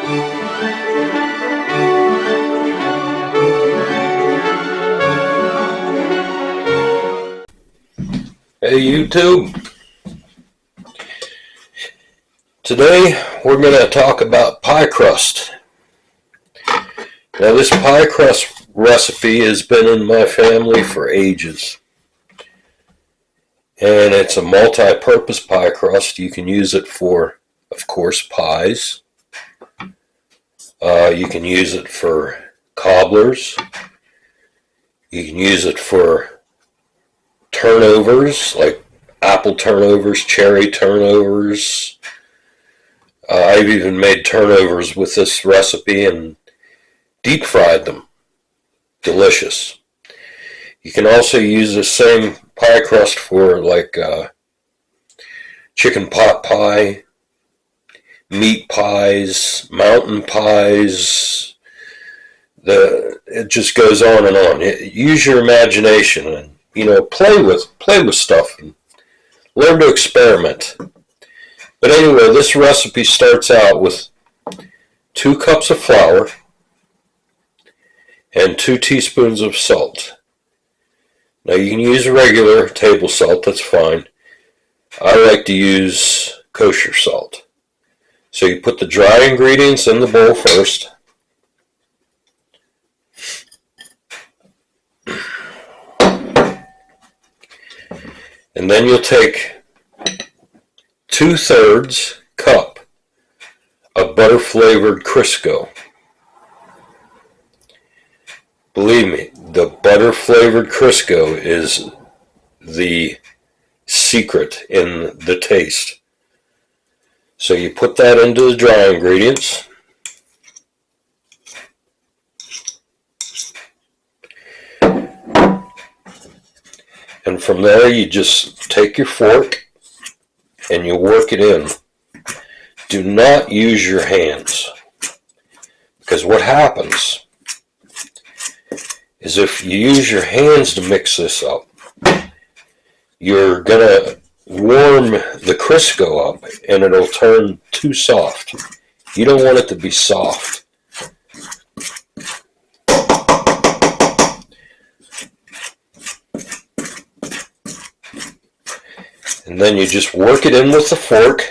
Hey YouTube, today we're going to talk about pie crust. Now this pie crust recipe has been in my family for ages. And it's a multi-purpose pie crust. You can use it for, of course, pies. You can use it for cobblers. You can use it for turnovers, like apple turnovers, cherry turnovers. I've even made turnovers with this recipe and deep fried them. Delicious. You can also use the same pie crust for like chicken pot pie, meat pies, mountain pies. It just goes on and on. Use your imagination and play with stuff and learn to experiment. But anyway, this recipe starts out with 2 cups of flour and 2 teaspoons of salt. Now you can use regular table salt, that's fine. I like to use kosher salt. So you put the dry ingredients in the bowl first. And then you'll take 2/3 cup of butter flavored Crisco. Believe me, the butter flavored Crisco is the secret in the taste. So you put that into the dry ingredients. And from there you just take your fork and you work it in. Do not use your hands, because what happens is if you use your hands to mix this up, you're going to warm the Crisco up and it'll turn too soft. You don't want it to be soft. And then you just work it in with the fork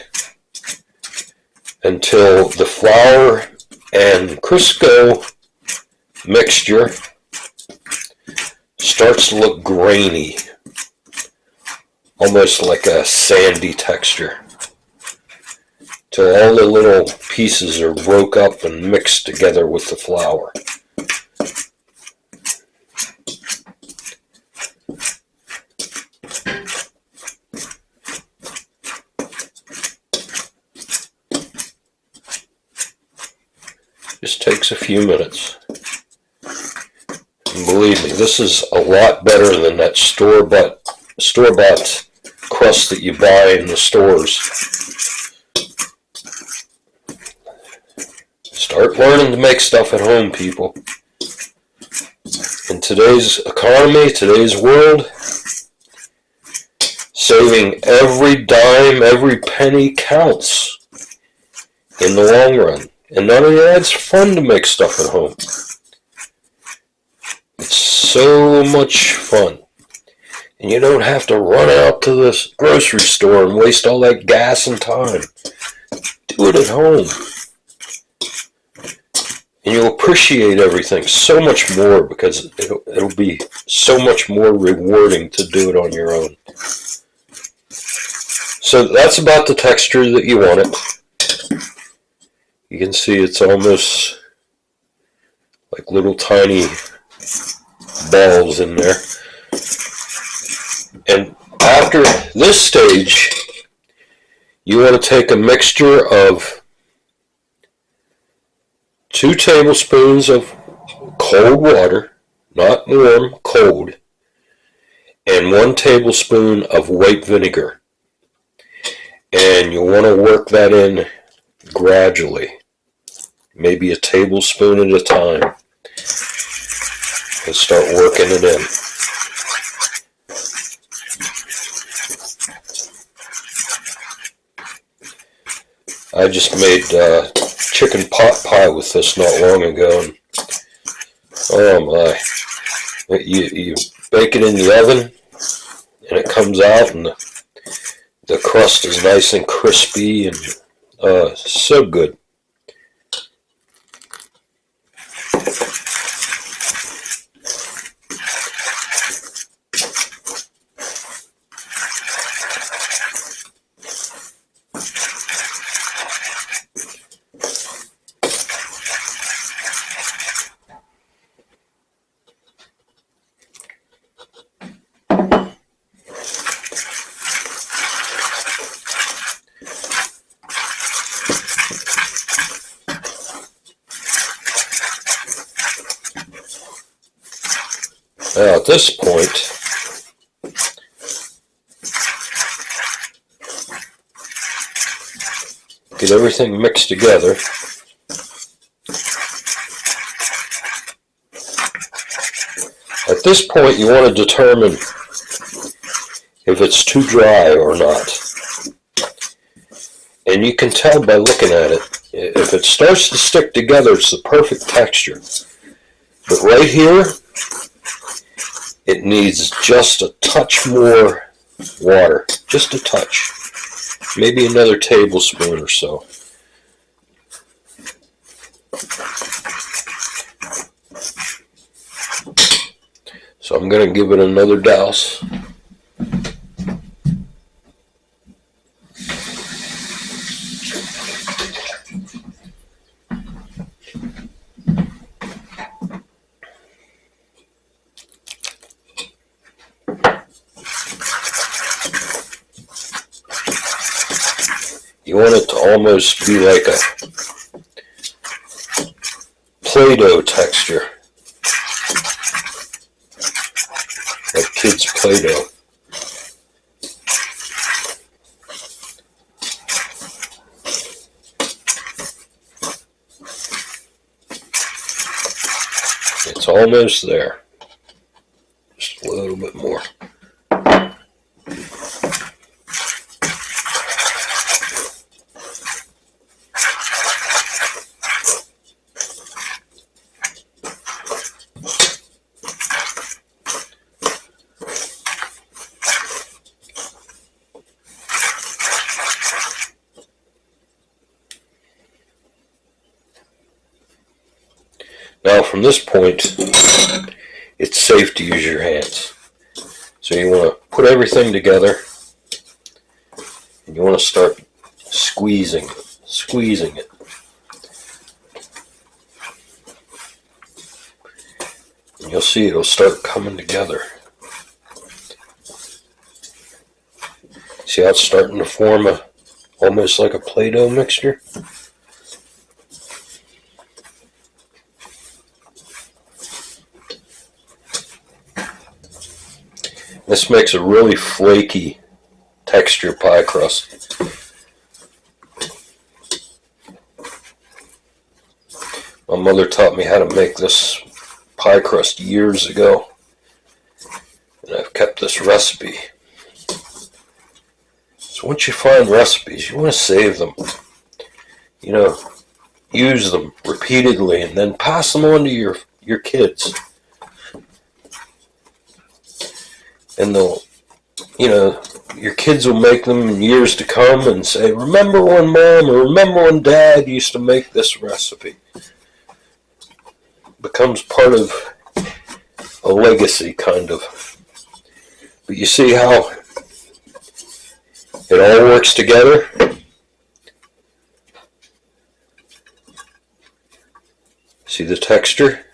until the flour and Crisco mixture starts to look grainy, almost like a sandy texture, till all the little pieces are broke up and mixed together with the flour. Just takes a few minutes. And believe me, this is a lot better than that store-bought crust that you buy in the stores. Start learning to make stuff at home, people. In today's economy, today's world, saving every dime, every penny counts in the long run. And not only that, it's fun to make stuff at home. It's so much fun. And you don't have to run out to the grocery store and waste all that gas and time. Do it at home. And you'll appreciate everything so much more, because it'll be so much more rewarding to do it on your own. So that's about the texture that you want it. You can see it's almost like little tiny balls in there. And after this stage, you want to take a mixture of 2 tablespoons of cold water, not warm, cold, and 1 tablespoon of white vinegar. And you'll want to work that in gradually, maybe a tablespoon at a time, and start working it in. I just made chicken pot pie with this not long ago, and oh my. You bake it in the oven, and it comes out, and the crust is nice and crispy, and so good. Now at this point, get everything mixed together. At this point, you want to determine if it's too dry or not. And you can tell by looking at it. If it starts to stick together, it's the perfect texture. But right here, it needs just a touch more water. Just a touch. Maybe another tablespoon or so. So I'm going to give it another douse. You want it to almost be like a Play-Doh texture. Like kids' Play-Doh. It's almost there. Just a little bit more. Now from this point, it's safe to use your hands. So you want to put everything together, and you want to start squeezing it. And you'll see it'll start coming together. See how it's starting to form almost like a Play-Doh mixture? This makes a really flaky texture pie crust. My mother taught me how to make this pie crust years ago, and I've kept this recipe. So once you find recipes, you want to save them. You know, use them repeatedly, and then pass them on to your kids. And they'll, your kids will make them in years to come and say, remember when Mom or remember when Dad used to make this recipe. Becomes part of a legacy, kind of. But you see how it all works together? See the texture?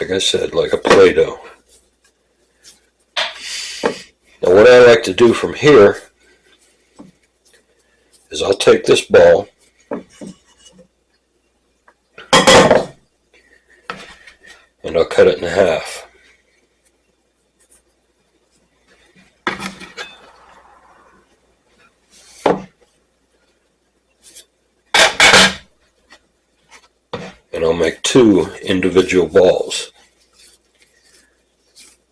Like I said, like a Play-Doh. Now what I like to do from here is I'll take this ball and I'll cut it in half. And I'll make two individual balls.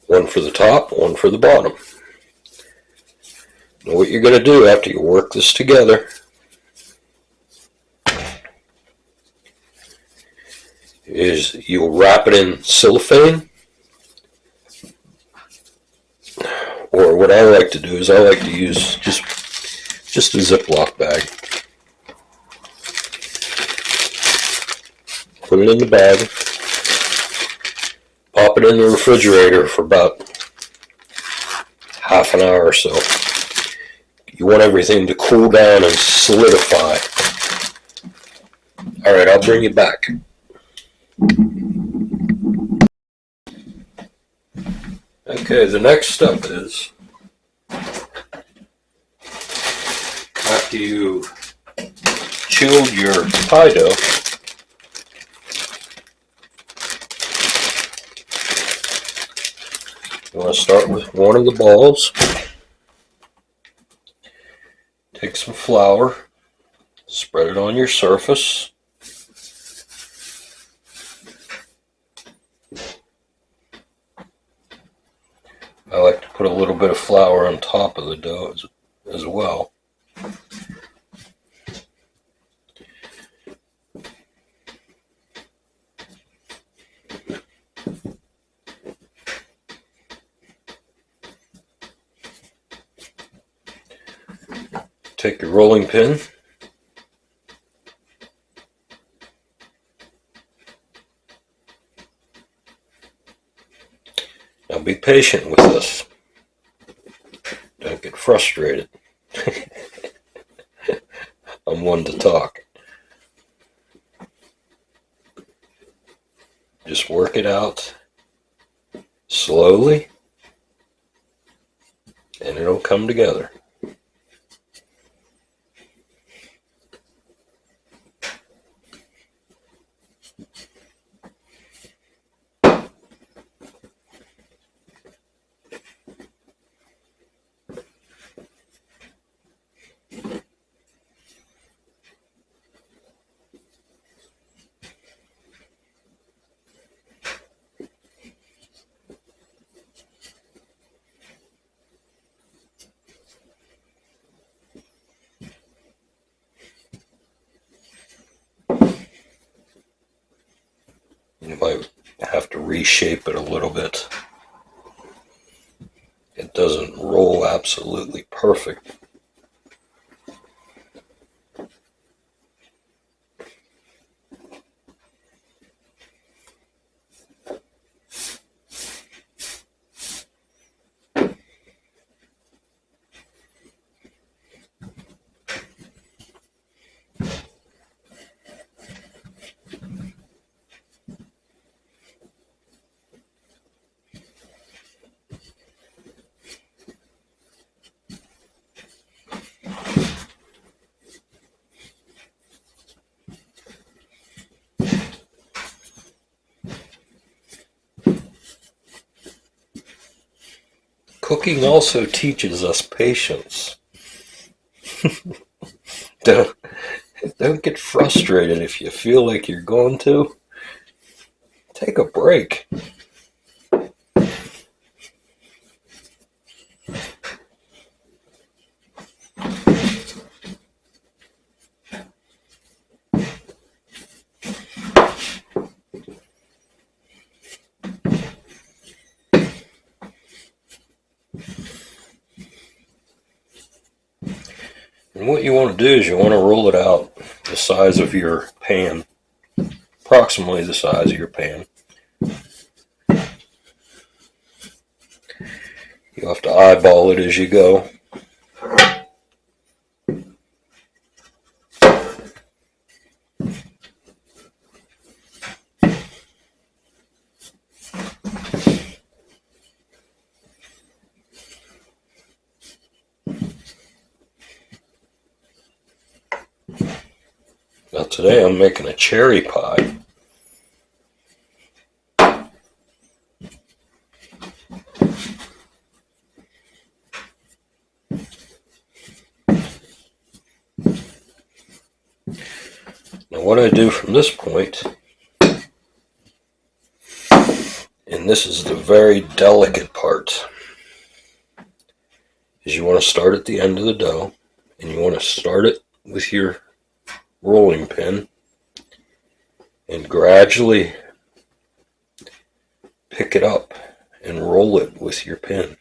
One for the top, one for the bottom. Now what you're going to do after you work this together is you'll wrap it in cellophane, or what I like to do is I like to use just a Ziploc bag. Put it in the bag, pop it in the refrigerator for about half an hour or so. You want everything to cool down and solidify. All right, I'll bring you back. Okay, the next step is, after you chilled your pie dough, you want to start with one of the balls. Take some flour, spread it on your surface. I like to put a little bit of flour on top of the dough as well. Take your rolling pin. Now be patient with this. Don't get frustrated. I'm one to talk. Just work it out slowly, and it'll come together. You might have to reshape it a little bit. It doesn't roll absolutely perfect. Cooking also teaches us patience. Don't, don't get frustrated if you feel like you're going to. Take a break. And what you want to do is you want to roll it out the size of your pan, approximately the size of your pan. You have to eyeball it as you go. Now today I'm making a cherry pie. Now what I do from this point, and this is the very delicate part, is you want to start at the end of the dough, and you want to start it with your rolling pin, and gradually pick it up and roll it with your pin.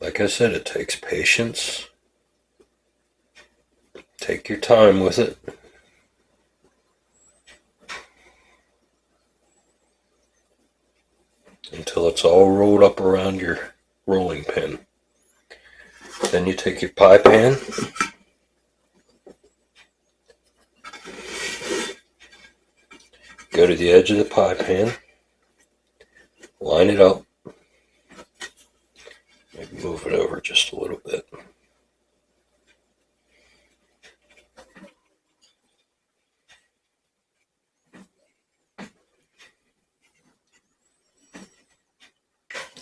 Like I said, it takes patience. Take your time with it. Until it's all rolled up around your rolling pin. Then you take your pie pan, go to the edge of the pie pan, line it up, maybe move it over just a little bit.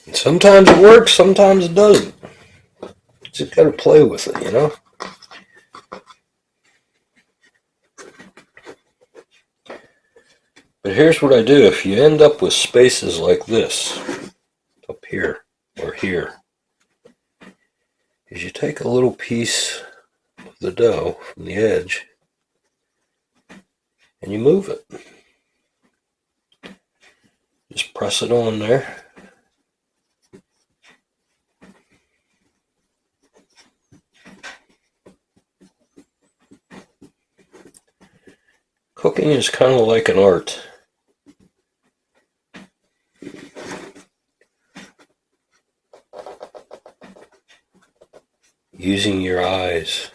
And sometimes it works, sometimes it doesn't. Just gotta play with it, you know? But here's what I do. If you end up with spaces like this, up here or here, is you take a little piece of the dough from the edge and you move it. Just press it on there. Cooking is kind of like an art. Using your eyes.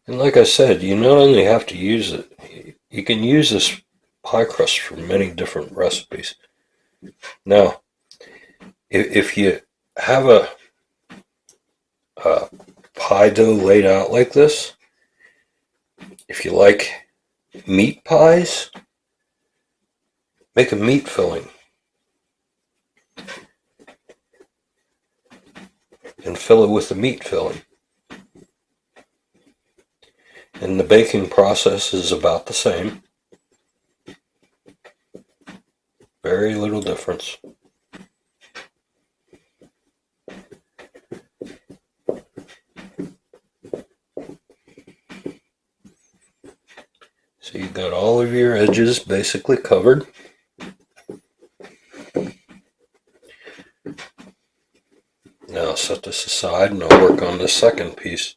And like I said, you not only have to use it, you can use this pie crust for many different recipes. Now, if you have a pie dough laid out like this, if you like meat pies, make a meat filling and fill it with the meat filling. And the baking process is about the same. Very little difference. So you've got all of your edges basically covered. Now set this aside and I'll work on the second piece.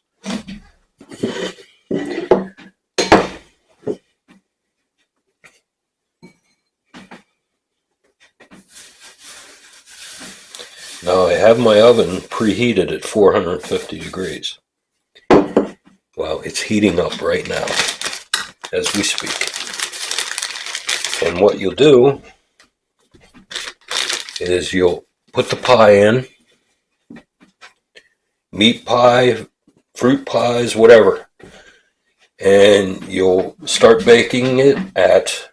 Now I have my oven preheated at 450 degrees. Well, it's heating up right now as we speak. And what you'll do is you'll put the pie in, meat pie, fruit pies, whatever, and you'll start baking it at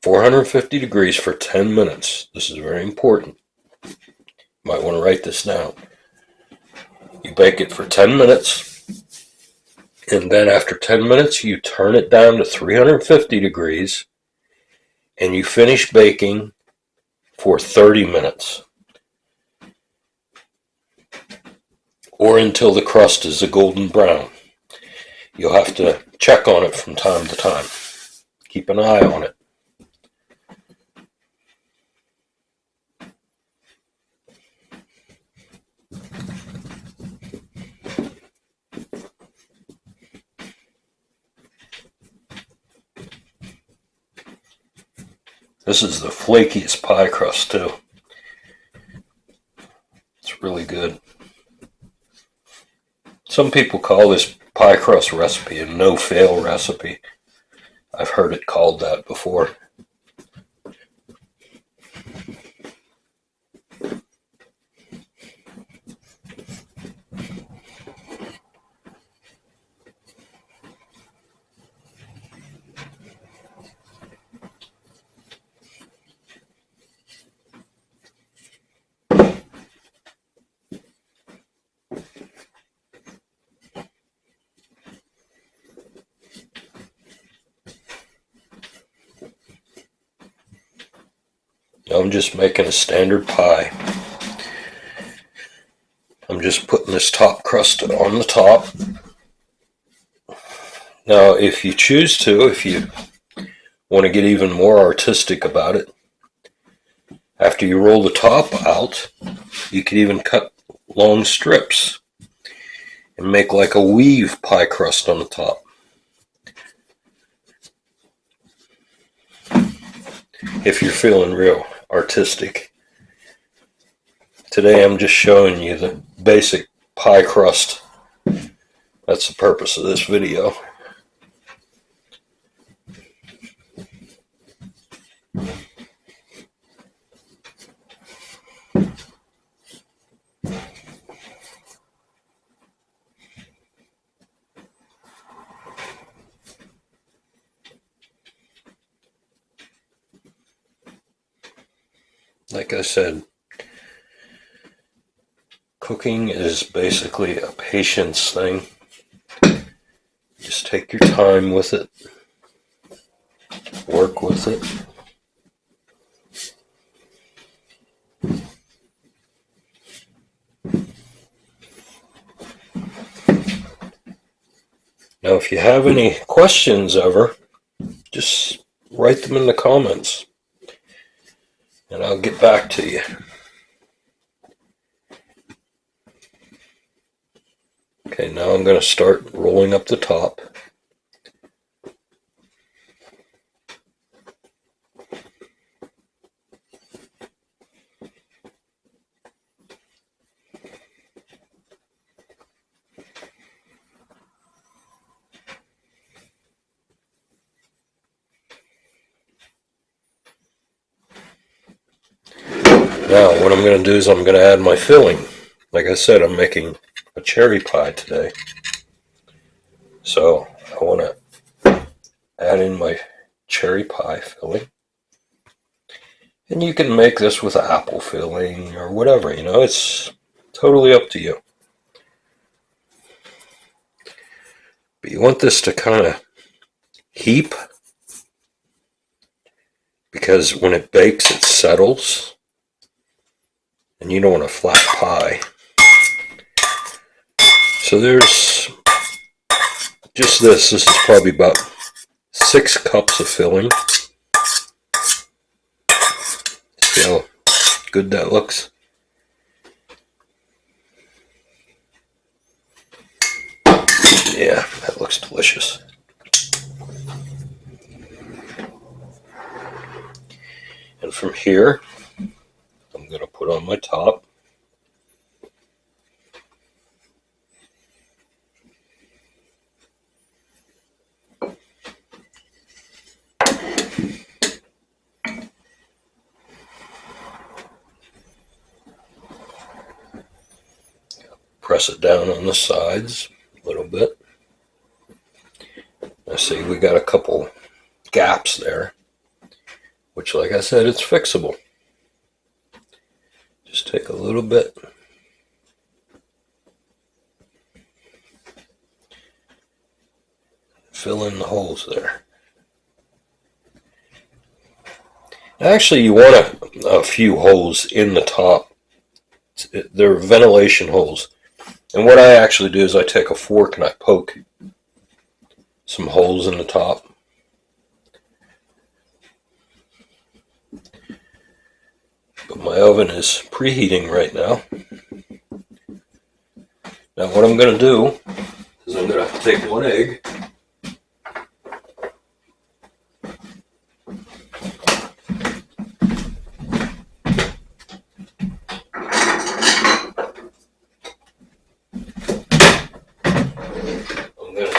450 degrees for 10 minutes. This is very important. You might want to write this down. You bake it for 10 minutes, and then after 10 minutes, you turn it down to 350 degrees, and you finish baking for 30 minutes. Or until the crust is a golden brown. You'll have to check on it from time to time. Keep an eye on it. This is the flakiest pie crust too. It's really good. Some people call this pie crust recipe a no-fail recipe. I've heard it called that before. I'm just making a standard pie. I'm just putting this top crust on the top. Now, if you choose to, if you want to get even more artistic about it, after you roll the top out, you could even cut long strips and make like a weave pie crust on the top. If you're feeling real artistic. Today I'm just showing you the basic pie crust. That's the purpose of this video. Like I said, cooking is basically a patience thing. Just take your time with it. Work with it. Now, if you have any questions ever, just write them in the comments and I'll get back to you. Okay, now I'm going to start rolling up the top. Now, what I'm going to do is I'm going to add my filling. Like I said, I'm making a cherry pie today. So, I want to add in my cherry pie filling. And you can make this with apple filling or whatever, you know, it's totally up to you. But you want this to kind of heap, because when it bakes, it settles. And you don't want a flat pie. So there's just this. This is probably about 6 cups of filling. See how good that looks? Yeah, that looks delicious. And from here, I'm going to put on my top. Press it down on the sides a little bit. I see we got a couple gaps there, which, like I said, it's fixable. Just take a little bit. Fill in the holes there. Actually, you want a few holes in the top. They're ventilation holes. And what I actually do is I take a fork and I poke some holes in the top. But my oven is preheating right now. Now what I'm going to do is I'm going to take one egg.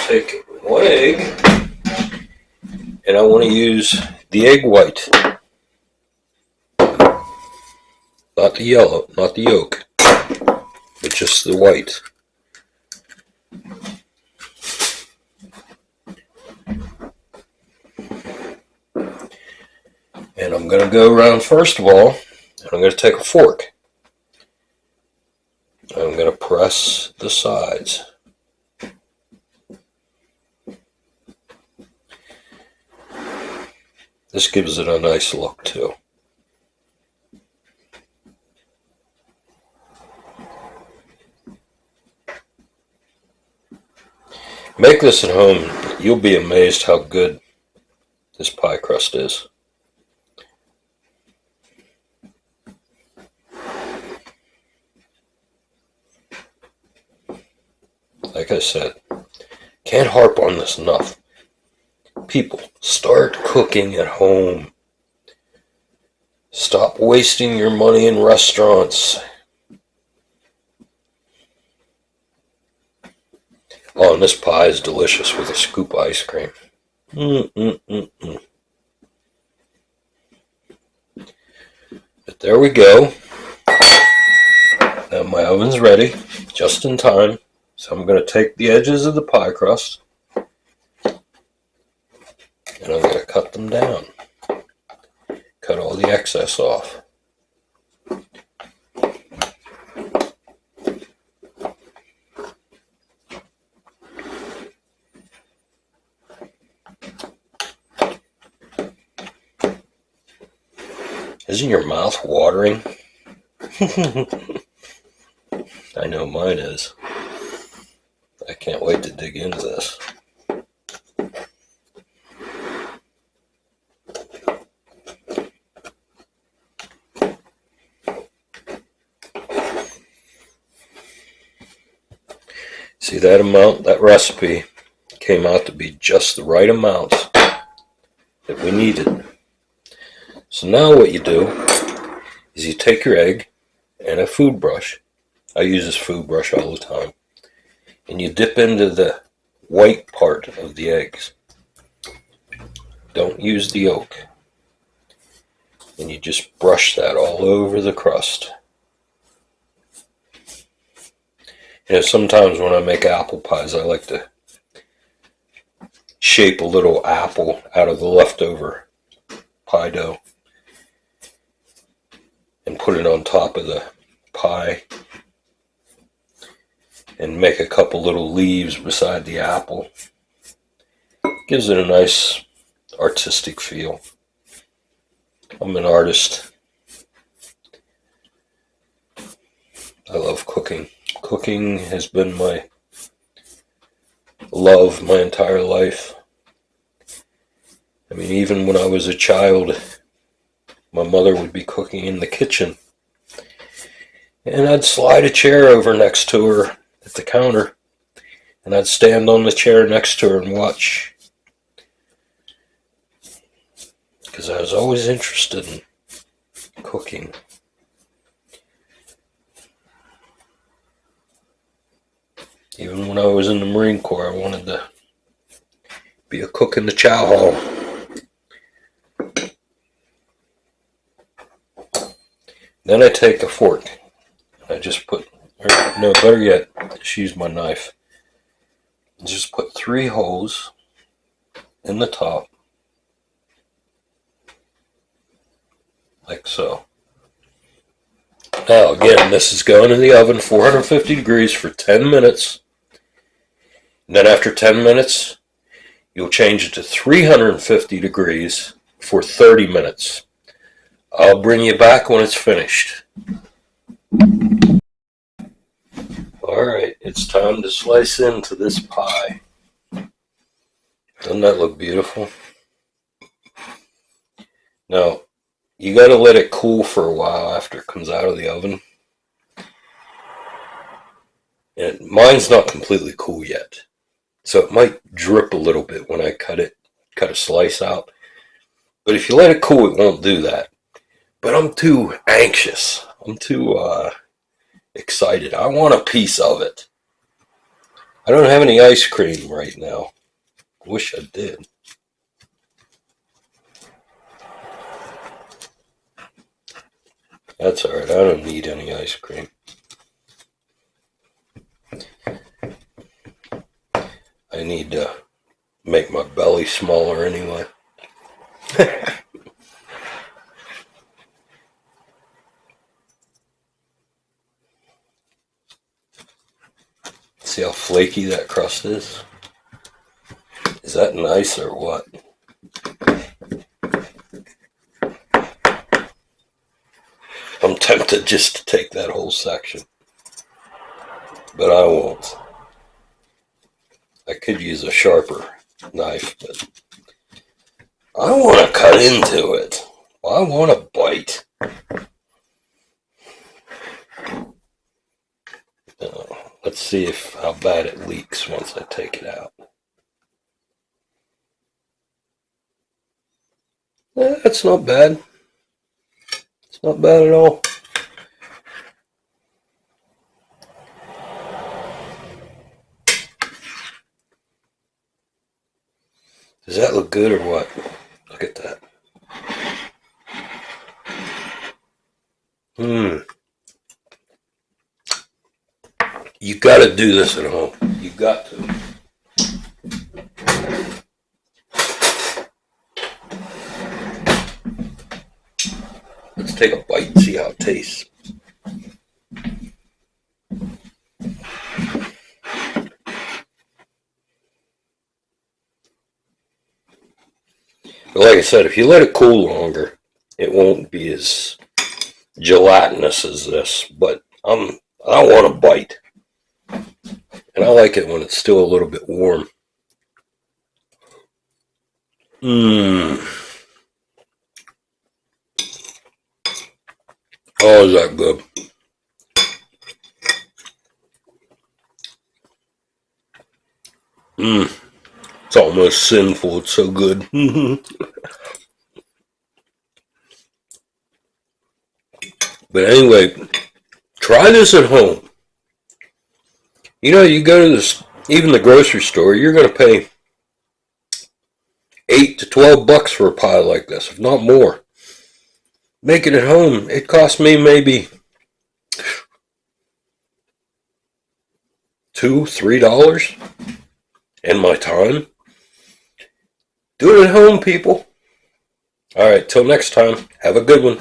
Take one egg, and I want to use the egg white, not the yellow, not the yolk, but just the white. And I'm going to go around first of all, and I'm going to take a fork. I'm going to press the sides. This gives it a nice look too. Make this at home. You'll be amazed how good this pie crust is. Like I said, can't harp on this enough. People, start cooking at home. Stop wasting your money in restaurants. Oh, and this pie is delicious with a scoop of ice cream. Mm-mm-mm-mm. But there we go. Now my oven's ready, just in time. So I'm going to take the edges of the pie crust and I'm going to cut them down. Cut all the excess off. Isn't your mouth watering? I know mine is. I can't wait to dig into this. See, that amount, that recipe came out to be just the right amount that we needed. So now what you do is you take your egg and a food brush. I use this food brush all the time. And you dip into the white part of the eggs. Don't use the yolk. And you just brush that all over the crust. You know, sometimes when I make apple pies, I like to shape a little apple out of the leftover pie dough and put it on top of the pie and make a couple little leaves beside the apple. Gives it a nice artistic feel. I'm an artist. I love cooking. Cooking has been my love my entire life. I mean, even when I was a child, my mother would be cooking in the kitchen. And I'd slide a chair over next to her at the counter. And I'd stand on the chair next to her and watch. Because I was always interested in cooking. Even when I was in the Marine Corps, I wanted to be a cook in the chow hall. Then I take a fork. I just put, or no, better yet, just use my knife. Just put 3 holes in the top. Like so. Now again, this is going in the oven, 450 degrees for 10 minutes. And then after 10 minutes, you'll change it to 350 degrees for 30 minutes. I'll bring you back when it's finished. Alright, it's time to slice into this pie. Doesn't that look beautiful? Now, you gotta let it cool for a while after it comes out of the oven. And mine's not completely cool yet. So it might drip a little bit when I cut a slice out. But if you let it cool, it won't do that. But I'm too anxious. I'm too excited. I want a piece of it. I don't have any ice cream right now. Wish I did. That's alright. I don't need any ice cream. I need to make my belly smaller anyway. See how flaky that crust is? Is that nice or what? I'm tempted just to take that whole section. But I won't. could use a sharper knife, but I want to cut into it. I want to bite. Let's see how bad it leaks once I take it out. That's not bad. It's not bad at all. Does that look good or what? Look at that. You got to do this at home. You got to. Let's take a bite and see how it tastes. But like I said, if you let it cool longer, it won't be as gelatinous as this. But I want a bite. And I like it when it's still a little bit warm. Oh, is that good? It's almost sinful. It's so good. But anyway, try this at home. You know, you go to even the grocery store, you're going to pay $8 to $12 for a pie like this, if not more. Make it at home. It cost me maybe $2, $3 and my time. Do it at home, people. All right, till next time. Have a good one.